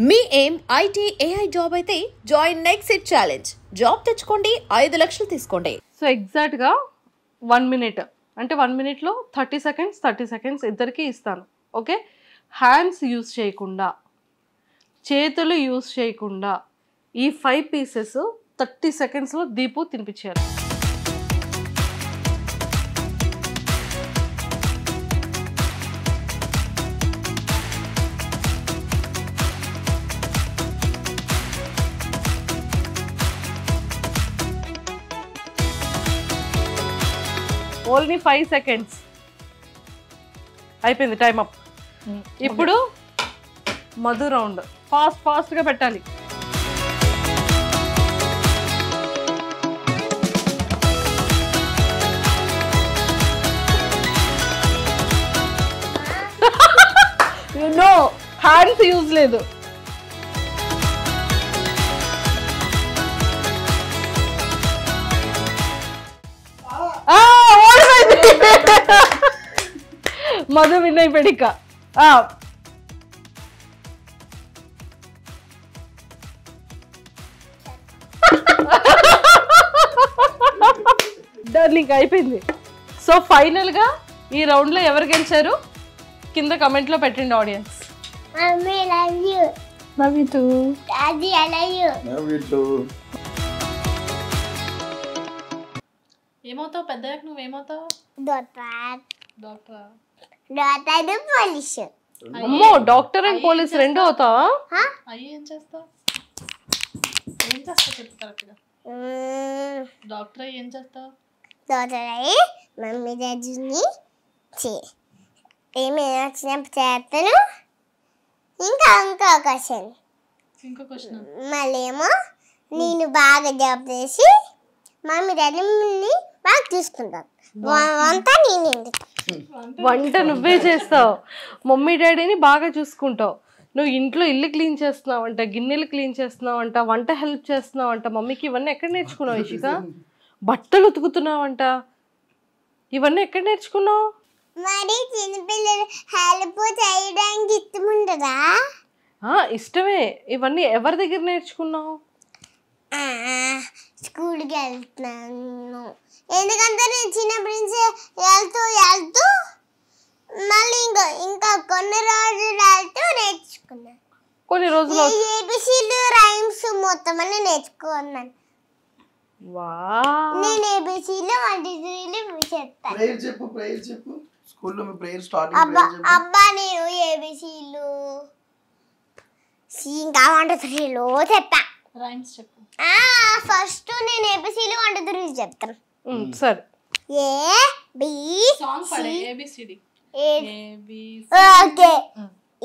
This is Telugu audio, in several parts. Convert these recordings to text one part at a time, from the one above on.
మీ ఏం ఐటీ ఏఐ జాబ్ అయితే join next it challenge. Job తెచ్చుకోండి, 5 లక్షలు తీసుకోండి. సో ఎగ్జాక్ట్గా 1 minute అంటే 1 minuteలో 30 seconds ఇద్దరికి ఇస్తాను. ఓకే, హ్యాండ్స్ యూస్ చేయకుండా, చేతులు యూస్ చేయకుండా ఈ 5 pieces 30 secondsలో దీపు తినిపించారు. ఓన్లీ 5 seconds అయిపోయింది, టైం అప్. ఇప్పుడు మధు రౌండ్, ఫాస్ట్గా పెట్టాలి. నో, హ్యాండ్స్ యూజ్ లేదు. మధు విన్ అయిపోయాడు. ఇక డార్లింగ్ అయిపోయింది. సో ఫైనల్ గా ఈ రౌండ్ లో ఎవరు గెలిచారు కింద కమెంట్ లో పెట్టండి audience. Mommy, love you. Love you two. Daddy, I love you. Love you too. ఏమవుతావు పెద్దయ్యాక? నువ్వేమవుతావు? Doctor. Doctor and police. అమ్మో, డాక్టర్ అండ్ పోలీస్ రెండు అవుతావా? అయ్యి ఏం చేస్తావు? చెప్పు కరెక్ట్గా. డాక్టర్ అయ్యి ఏం చేస్తావు? Doctor అయ్యి మమ్మీ డాడీని ఏమైనా వచ్చినప్పుడు చేస్తాను. ఇంకో క్వశ్చన్ మళ్ళీ ఏమో నేను బాగా జాబ్ చేసి మమ్మీ డాడీని బాగా చూసుకుంటాను. వంట నేనేంటి? వంట నువ్వే చేస్తావు, మమ్మీ డాడీని బాగా చూసుకుంటావు. నువ్వు ఇంట్లో ఇల్లు క్లీన్ చేస్తున్నావంట, గిన్నెలు క్లీన్ చేస్తున్నావంట, వంట హెల్ప్ చేస్తున్నావంట మమ్మీకి. ఇవన్నీ ఎక్కడ నేర్చుకున్నావు ఇషిక? బట్టలు ఉతుకుతున్నావంట, ఇవన్నీ ఎక్కడ నేర్చుకున్నావు? మరి చిన్నపిల్లలు హెల్ప్ చేయడానికి ఇష్టం ఉండదా? ఇష్టమే. ఇవన్నీ ఎవరి దగ్గర నేర్చుకున్నావు? స్కూల్కి వెళ్తున్నాను. ఎందుకంటే నేను చిన్నప్పటి నుంచి వెళ్తూ మళ్ళీ ఇంకా కొన్ని రోజులు వెళ్తూ నేర్చుకున్నాను. కొన్ని రోజులు ఏబిసిలు రైమ్స్ మొత్తం అన్ని నేర్చుకున్నాను. నేను ఏబిసిలు 1 2 3 చెప్తాను. ప్రేయర్ చెప్పు. స్కూల్లో మీ ప్రేయర్ స్టార్టింగ్ అబ్బా నేను ఏబిసిలు ఇంకా 1 2 3 చెప్తా. రైమ్స్ చెప్పు. ఫస్ట్ నేను ఏబిసిలు 1 2 3 చెప్తాను. సరే. ఏ బి సాంగ్ పాడే ABCD. Okay. A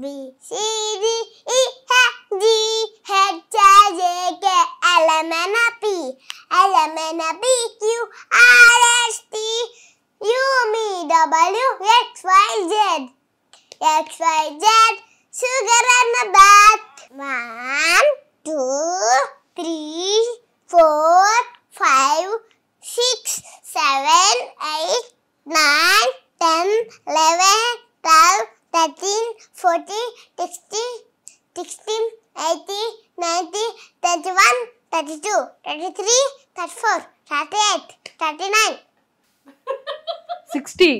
B C D E F G H I J K L M N P Q R S T U me W X Y Z sugar and a bat. 1 2 3 4 5 6 7 8 9 10 11 12 13 14 16 18 19 21 32 33 34 38 39 60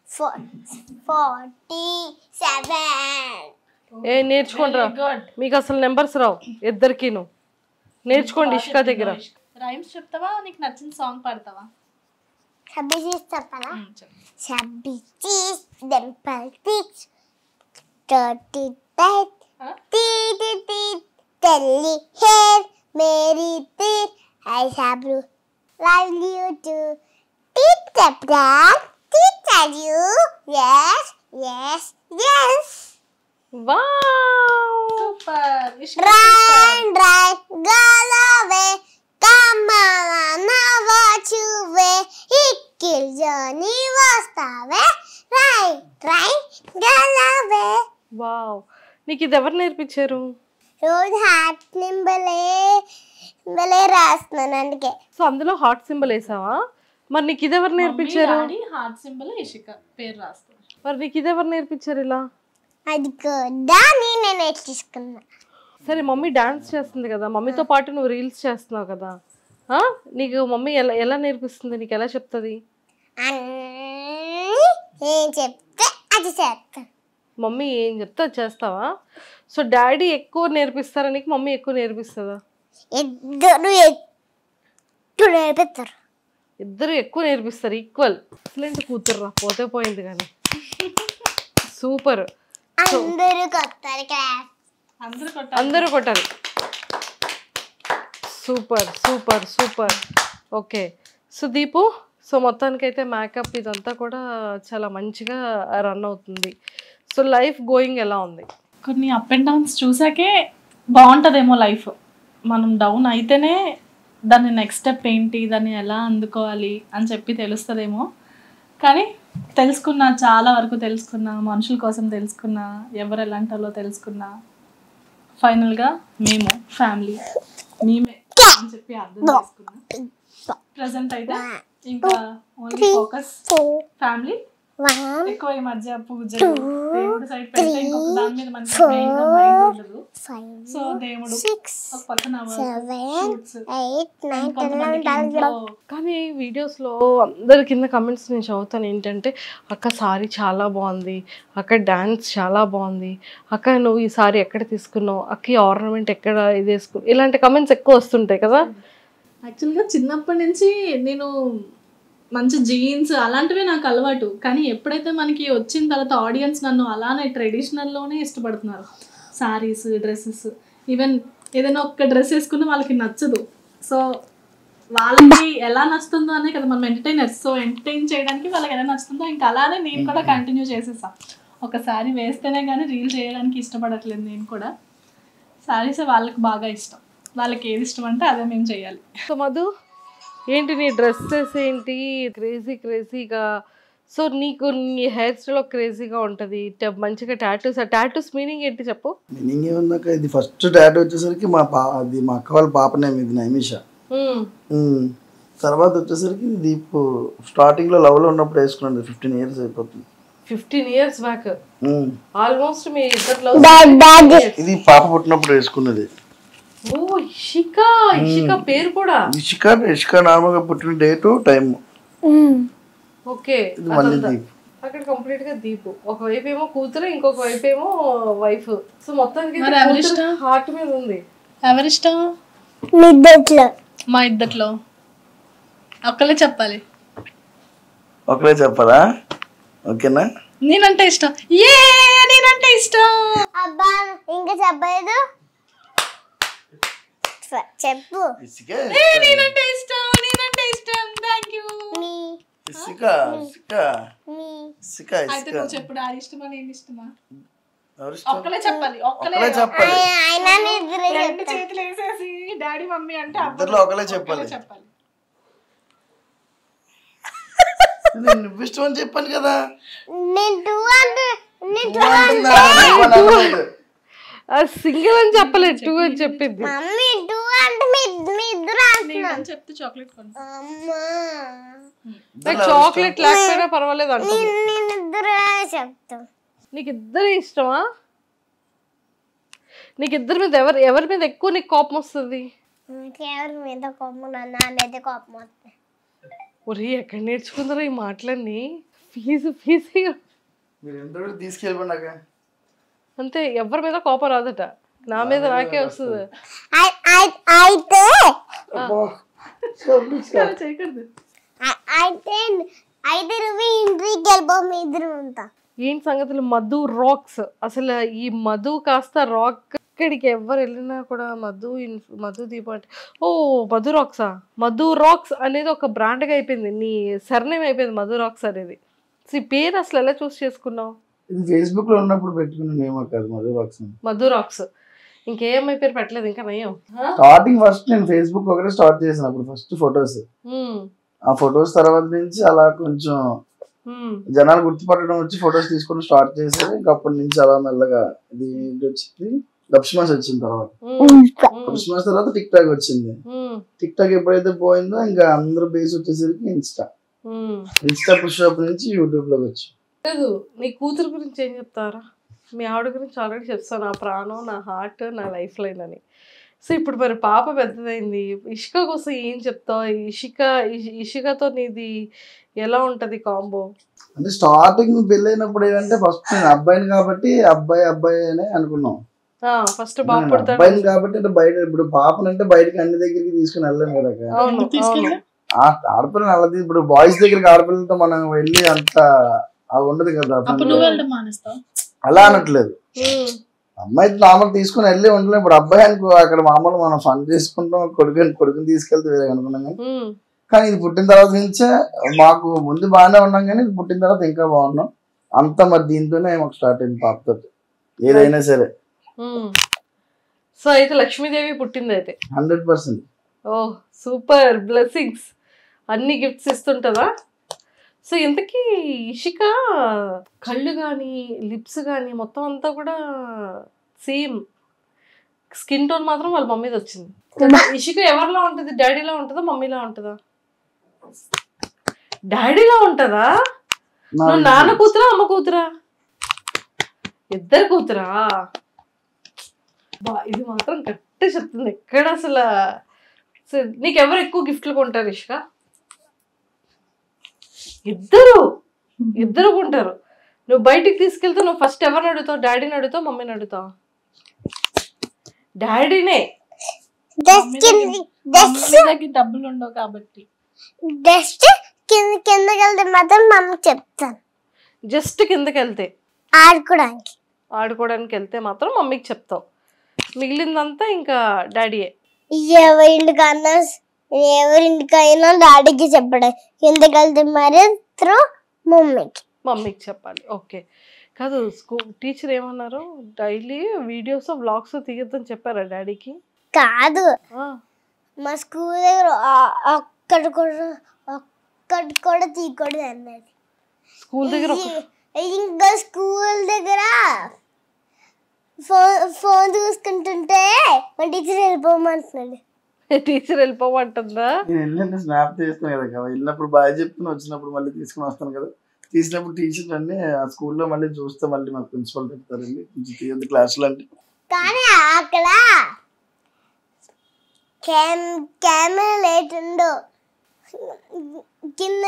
47. నేర్చుకోండిరా, మీకు అసలు నెంబర్స్ రావు ఇద్దరికిను. నేర్చుకోండి ఇష్క దగ్గర. రైమ్స్ చెప్తావా? నీకు నచ్చిన సాంగ్ పాడతావా? చెప్పాలా? డింపుల్ టిక్స్ dirty tight telly hair मेरी tit I have you love you too tit tap tell you yes. Super. Rain go away come on now watch you way ikkil joni vastave rain go away. Wow, నీకు ఇది ఎవరు నేర్పించారు? రోజు హార్ట్ సింబలే రాస్తున్నాను అందుకే. సో అందులో హార్ట్ సింబల్ వేసావా? మరి నీకు ఇది ఎవరు నేర్పించారు? హార్ట్ సింబల్ ఇషిక పేరు రాస్తాను. మరి నీకు ఇది ఎవరు నేర్పించారు ఇలా? అది కూడా నేనే నేర్చుకున్నా. సరే మమ్మీ డాన్స్ చేస్తుంది కదా, మమ్మీతో పాటు నువ్వు రీల్స్ చేస్తున్నావు కదా, నీకు మమ్మీ ఎలా ఎలా నేర్పిస్తుంది, నీకు ఎలా చెప్తుంది? ఏం చెప్తే అది చేస్తా. మమ్మీ ఏం చెప్తే అది చేస్తావా? సో డాడీ ఎక్కువ నేర్పిస్తారా నీకు, మమ్మీ ఎక్కువ నేర్పిస్తుందా? ఇద్దరు ఎక్కువ నేర్పిస్తారు. ఇద్దరు ఎక్కువ నేర్పిస్తారు, ఈక్వల్. ఎక్సలెంట్ కూతుర్రా, పోతే పోయింది కానీ సూపర్. అందరూ కొత్తారు క్లాస్, అందరూ కొట్టాలి. Super super super. Okay, so Deepu, so మొత్తానికైతే మేకప్ ఇదంతా కూడా చాలా మంచిగా రన్ అవుతుంది. సో లైఫ్ గోయింగ్ ఎలా ఉంది? కొన్ని అప్ అండ్ డౌన్స్ చూసాకే బాగుంటుందేమో లైఫ్. మనం డౌన్ అయితేనే దాన్ని నెక్స్ట్ స్టెప్ ఏంటి, దాన్ని ఎలా అందుకోవాలి అని చెప్పి తెలుస్తుందేమో. కానీ తెలుసుకున్నా, చాలా వరకు తెలుసుకున్నా, మనుషుల కోసం తెలుసుకున్నా, ఎవరు ఎలాంటి వాళ్ళో తెలుసుకున్నా. ఫైనల్గా మేము ఫ్యామిలీ మేమే అని చెప్పి అర్థం చేసుకున్నా. ప్రజెంట్ అయితే ఇంకా ఓన్లీ ఫోకస్ ఫ్యామిలీ. ఎక్కువ ఈ మధ్య పూజలు దేవుడి సైడ్ పెడితే ఇంకొక దాని మీద మనకి మెయిన్గా మైండ్ ఉండదు. సో దేవుడు ఒక పక్కన కానీ వీడియోస్లో అందరి కింద కమెంట్స్ నేను చదువుతాను ఏంటంటే, అక్క సారీ చాలా బాగుంది, అక్క డ్యాన్స్ చాలా బాగుంది, అక్క నువ్వు ఈ సారీ ఎక్కడ తీసుకున్నావు, అక్క ఈ ఆర్నమెంట్ ఎక్కడ ఇది వేసుకున్నావు, ఇలాంటి కమెంట్స్ ఎక్కువ వస్తుంటాయి కదా. యాక్చువల్గా చిన్నప్పటి నుంచి నేను మంచి జీన్స్ అలాంటివే నాకు అలవాటు. కానీ ఎప్పుడైతే మనకి వచ్చిన తర్వాత ఆడియన్స్ నన్ను అలానే ట్రెడిషనల్లోనే ఇష్టపడుతున్నారు. సారీస్, డ్రెస్సెస్, ఈవెన్ ఏదైనా ఒక్క డ్రెస్ వేసుకున్నా వాళ్ళకి నచ్చదు. సో వాళ్ళకి ఎలా నచ్చుతుందో అనే కదా మనం ఎంటర్టైనర్స్. సో ఎంటర్టైన్ చేయడానికి వాళ్ళకి ఎలా నచ్చుతుందో ఇంకా అలానే నేను కూడా కంటిన్యూ చేసేసాను. ఒక శారీ వేస్తేనే కానీ రీల్ చేయడానికి ఇష్టపడట్లేదు నేను కూడా. శారీస్ వాళ్ళకి బాగా ఇష్టం, వాళ్ళకి ఏది ఇష్టం అంటే అదే మేము చేయాలి. సో మధు ఏంటి నీ డ్రెస్సెస్ ఏంటి క్రేజీ క్రేజీగా? సో నీకు నీ హెయిర్ స్టైల్ క్రేజీగా ఉంటుంది, మంచిగా టాటూస్. ఆ టాటూస్ మీనింగ్ ఏంటి చెప్పు? మీనింగ్ ఏముందాక, ఇది ఫస్ట్ టాటూ వచ్చేసరికి అది మా అక్క వాళ్ళ పాప నేమ్, ఇది నైమిష. తర్వాత వచ్చేసరికి దీపు స్టార్టింగ్ లో లవ్ లో ఉన్నప్పుడు వేసుకున్నాను. 15 years అయిపోతుంది. 15 years బ్యాక్ ఆల్మోస్ట్ మీ ఇద్దరు. ఇది పాప పుట్టినప్పుడు వేసుకున్నది. ఓ ఇషిక, ఇషిక పేరు కూడా ఇషిక నార్మల్ గా పుట్టిన డేట్ టైం. ఓకే, అక్కడ కంప్లీట్ గా దీపు ఒకవైపు ఏమో కూతురు, ఇంకొక వైపు ఏమో వైఫ్. సో మొత్తానికి హార్ట్ మీద ఉంది. ఎవరిష్టం? మా ఇద్దట్లో ఒకళ్ళే చెప్పాలి. ఒకళ్ళే చెప్పాలా? ఓకేనా? నేనంటే ఇష్టం. ఏ నేనంటే ఇష్టం. అబ్బా ఇంకా చెప్పలేదు, చెప్పు. నేనంటే ఇష్టం, నేనంటే ఇష్టం. థాంక్యూ. అయితే నువ్వు చెప్పు, డాడీ ఇష్టమా నేను ఇష్టమా? ఒక్కలే చెప్పాలి, ఒక్కలే చెప్పాలి. రెండు చేతులు వేసేసి డాడీ మమ్మీ అంటే ఒకలే చెప్పాలి. నువ్వు ఇష్టం అని చెప్పాను కదా. సింగిల్ అని చెప్పలేదు, 2 అని చెప్పింది. చెప్తే చాక్లెట్ చాక్లెట్ లేకపోయినా పర్వాలేదు అంటే నీకు ఇద్దరు ఇష్టమా? నీకు ఇద్దరి మీద ఎవరి మీద ఎక్కువ నీకు కోపం వస్తుంది? ఎవరి మీద కోపం? నా మీద కోపం వస్తుంది. ఒరే ఎక్కడ నేర్చుకుందరో ఈ మాటలన్నీ? ఫీజు తీసుకెళ్ళిపోయినాక అంతే, ఎవరి మీద కోపం రాదట. నా మీద నాకే వస్తుంది. ఏంటి సంగతులు? మధు రాక్స్. అసలు ఈ మధు కాస్త రాక్. ఇక్కడికి ఎవరు వెళ్ళినా కూడా మధు దీప అంటే ఓ మధు రాక్సా. మధు రాక్స్ అనేది ఒక బ్రాండ్గా అయిపోయింది, నీ సర్నేమ్ అయిపోయింది మధు రాక్స్ అనేది. ఈ పేరు అసలు ఎలా చూస్ చేసుకున్నావు? ఇది ఫేస్బుక్ లో ఉన్నప్పుడు పెట్టుకున్న నేమ్ కాదు, మధు రాక్స్. మధు రాక్స్. ఇంకేమై పేరు పెట్టలేదు ఇంకా నయం. స్టార్టింగ్ ఫస్ట్ నేను ఫేస్బుక్ ఒకటే స్టార్ట్ చేసిన అప్పుడు ఫస్ట్ ఫొటోస్. ఆ ఫొటోస్ తర్వాత నుంచి అలా కొంచెం జనాలు గుర్తుపట్టడం వచ్చి ఫొటోస్ తీసుకొని స్టార్ట్ చేశారు. ఇంకా అప్పటి నుంచి అలా మెల్లగా ఇది వచ్చింది. డబ్స్మాష్ వచ్చిన తర్వాత, డబ్స్మాష్ తర్వాత టిక్ టాక్ వచ్చింది. టిక్ టాక్ ఎప్పుడైతే పోయిందో ఇంకా అందరూ బేస్ వచ్చేసరికి ఇన్స్టా పుష్ అప్ నుంచి యూట్యూబ్ లోకి వచ్చి. నీ కూతురు గురించి ఏం చెప్తారా? మీ ఆవిడ గురించి ఆల్రెడీ చెప్తాను, నా ప్రాణం, నా హార్ట్, నా లైఫ్ లైన్ అని. సో ఇప్పుడు మరి పాప పెద్దదైంది, ఇషిక కోసం ఏం చెప్తావు? ఇషికతో నీది ఎలా ఉంటది కాంబో? అంటే స్టార్టింగ్ పెళ్ళైనప్పుడు ఏంటంటే ఫస్ట్ నేను అబ్బాయిని కాబట్టి అబ్బాయి అనే అనుకున్నాం. ఫస్ట్ బాబు నేను పుడతాడు అబ్బాయిని కాబట్టి అంటే బయట ఇప్పుడు పాపనంటే బయటకి అన్ని దగ్గరికి తీసుకుని వెళ్ళాం కదా. అవును అవును ఆడపిల్లని అలా ఇప్పుడు బాయ్స్ దగ్గరికి ఆడపిల్లలతో మనం వెళ్ళి అంత అది ఉండదు కదా. అప్పుడు నువ్వు వెళ్ళడం మానేస్తావు? అలా అనట్లేదు, అమ్మాయి నార్మల్ తీసుకుని వెళ్ళి ఉండలేం. ఇప్పుడు అబ్బాయి అనుకో అక్కడ మామూలు మనం ఫన్ చేసుకుంటాం, కొడుకుని తీసుకెళ్తే వేరే అనుకున్నాం. కానీ ఇది పుట్టిన తర్వాత నుంచే మాకు ముందు బాగానే ఉన్నాం, కానీ ఇది పుట్టిన తర్వాత ఇంకా బాగున్నాం. అంతా మరి దీంతోనే మాకు స్టార్ట్ అయింది పాపతో ఏదైనా సరే. సో అయితే లక్ష్మీదేవి పుట్టింది అయితే 100%. ఓ సూపర్, బ్లెస్సింగ్స్, అన్ని గిఫ్ట్స్ ఇస్తుంటదా? సో ఇంతకీ ఇషిక కళ్ళు కానీ లిప్స్ కానీ మొత్తం అంతా కూడా సేమ్, స్కిన్ టోన్ మాత్రం వాళ్ళ మమ్మీది వచ్చింది. ఇషిక ఎవరిలా ఉంటుంది? డాడీలా ఉంటుందా మమ్మీలా ఉంటుందా? డాడీలా ఉంటుందా? నువ్వు నాన్న కూతురా అమ్మ కూతురా? ఇద్దరు కూతురా? ఇది మాత్రం కరెక్ట్ చెప్తుంది. ఎక్కడ అసలు నీకు ఎవరు ఎక్కువ గిఫ్ట్లు కొంటారు ఇషిక? ఇద్దరు కొంటారు. నువ్వు బయటికి తీసుకెళ్తే నువ్వు ఫస్ట్ ఎవరిని అడుగుతావు? డాడీని అడుగుతావు మమ్మీని అడుగుతావు? డాడీనే. డబ్బులు ఉండవు కాబట్టి జస్ట్ కిందకి వెళ్తే మాత్రం మమ్మీ చెప్తాను. జస్ట్ కిందకి వెళ్తే ఆడుకోవడానికి వెళ్తే మాత్రం మమ్మీకి చెప్తావు, మిగిలిందంతా ఇంకా డాడీయే. ఎవరింటికైనా డాడీకి చెప్పడం, కిందకి వెళ్తే మరి మమ్మీకి చెప్పాలి. ఓకే కాదు, స్కూల్ టీచర్ ఏమన్నారు? డైలీ వీడియోస్ వ్లాగ్స్ తీయొద్దని చెప్పారా డాడీకి? కాదు, మా స్కూల్ దగ్గర ఒక్కటి కూడా తీయకూడదు అన్నది. స్కూల్ దగ్గర ఇంకా స్కూల్ దగ్గర ఫోన్ చూసుకుంటుంటే మా టీచర్ వెళ్ళిపోమంటున్నాడు. టీచర్ వెళ్ళిపోమంటుందా? నేను స్నాప్ తీస్తాను కదా, వెళ్ళినప్పుడు బాగా చెప్తున్నా, వచ్చినప్పుడు మళ్ళీ తీసుకుని వస్తాను కదా. తీసినప్పుడు టీచర్ అన్ని ఆ స్కూల్లో మళ్ళీ చూస్తే మళ్ళీ మాకు ప్రిన్సిపల్ చెప్తారండి కొంచెం తీయద్దు క్లాసులు అంటే. కానీ అక్కడ కెమెరా లేటుండో కింద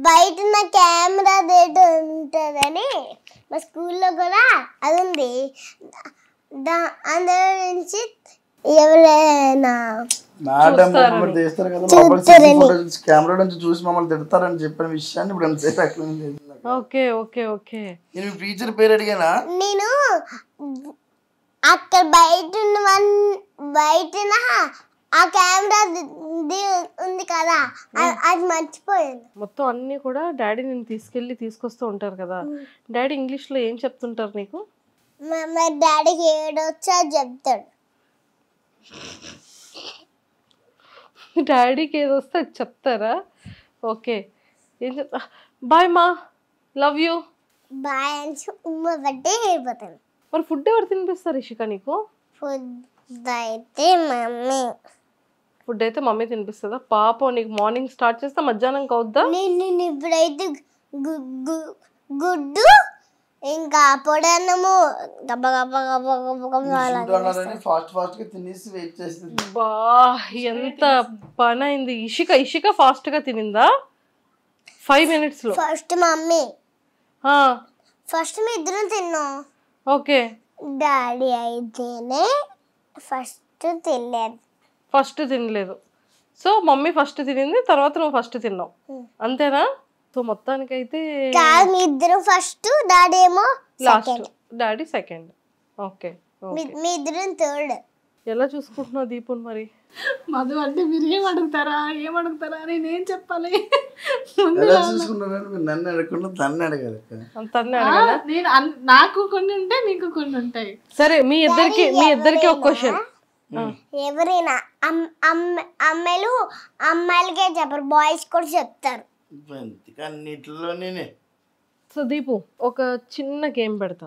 బయట నా కెమెరా రేటు ఉంటుందని మా స్కూల్లో కూడా అది ఉంది. అందులో నుంచి ఎవరైనా కెమెరా నుంచి చూసి మమ్మల్ని తిడతారని చెప్పిన విషయాన్ని ఇప్పుడు ఎంతసేపు ఎక్స్ప్లెయిన్ చేసింది. Okay okay okay. నేను టీచర్ పేరు అడిగానా? నేను అక్కడ బయట ఆ కెమెరా ఉంది కదా అది మర్చిపోయాను. మొత్తం అన్ని కూడా డాడీ నేను తీసుకొస్తూ ఉంటారు కదా. డాడీ ఇంగ్లీష్ లో ఏం చెప్తుంటారు నీకు? మా డాడీకి ఏడొచ్చా చెప్తాడు. డాడీకి ఏదొస్తే అది చెప్తారా? ఓకే ఏం చెప్తా? బాయ్ మా, లవ్ యూ, బాయ్ అని ఉమ్మ పట్టి వెళ్ళిపోతాను. మరి ఫుడ్ ఎవరు తినిపిస్తారు ఇషిక నీకు? ఫుడ్ అయితే మమ్మీ. ఫుడ్ అయితే మమ్మీ తినిపిస్తుందా? పాప నీకు మార్నింగ్ స్టార్ట్ చేస్తే మధ్యాహ్నం అవుద్దా? నేను ఇప్పుడైతే గుడ్డు ఇంకా పొడన్నము గబ్బ గబ్బ గబ్బ గబ్బ బా ఎంత పని అయింది. ఇషిక ఫాస్ట్ గా తినిందా 5 minutes లో? ఫస్ట్ మమ్మీ, ఫస్ట్ మీ ఇద్దరం తిన్నాం. ఓకే, డాడీ అయితేనే ఫస్ట్ తినలేదు. సో మమ్మీ ఫస్ట్ తినింది, తర్వాత నువ్వు ఫస్ట్ తిన్నావు, అంతేనా? సో మొత్తానికైతే మీ ఇద్దరు ఫస్ట్, డాడీ ఏమో లాస్ట్, డాడీ సెకండ్. ఓకే, మీ ఇద్దరు థర్డ్. ఎలా చూసుకుంటున్నావు దీపుని మరి? మధు అంటే మీరు ఏమడుగుతారా నేనేం చెప్పాలి? నన్ను అడగకుండా తన్ను అడగాలి. నేను నాకు కొన్ని ఉంటాయి, నీకు కొన్ని ఉంటాయి. సరే మీ ఇద్దరికి ఒక క్వశ్చన్. ఎవరైనా అమ్మాయిలకే చెప్పరు, బాయ్స్ కూడా చెప్తారు. అన్నిటిలోనే. సో దీపు ఒక చిన్న గేమ్ పెడతా,